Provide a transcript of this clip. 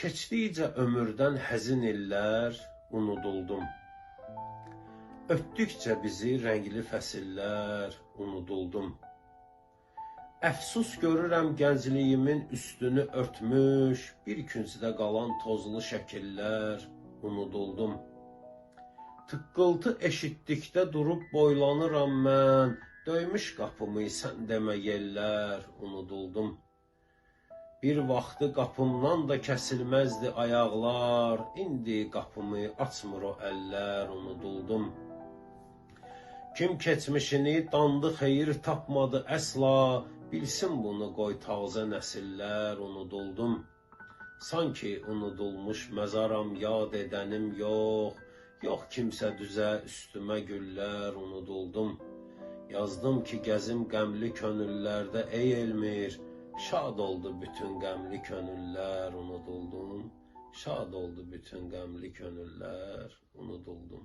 Keçdikcə ömürdən həzin illər, unuduldum. Ötdükcə bizi rəngli fəsillər, unuduldum. Əfsus görürəm gəncliyimin üstünü örtmüş, bir küncdə qalan tozlu şəkillər, unuduldum. Tıqqıltı eşitdikdə durub boylanıram mən, döymüş qapımı sən demə yellər, unuduldum. Bir vaxtı qapımdan da kəsilməzdi ayaqlar, indi qapımı açmır o əllər, unuduldum. Kim keçmişini dandı xeyir tapmadı əsla, bilsin bunu qoy tazə nəsillər, unuduldum. Sanki unudulmuş məzaram yad edənim yox, yox kimsə düzə üstümə güllər, unuduldum. Yazdım ki gəzim qəmli könüllərdə ey elmir, şad oldu bütün qəmli könüllər, unuduldum. Şad oldu bütün qəmli könüllər, unuduldum.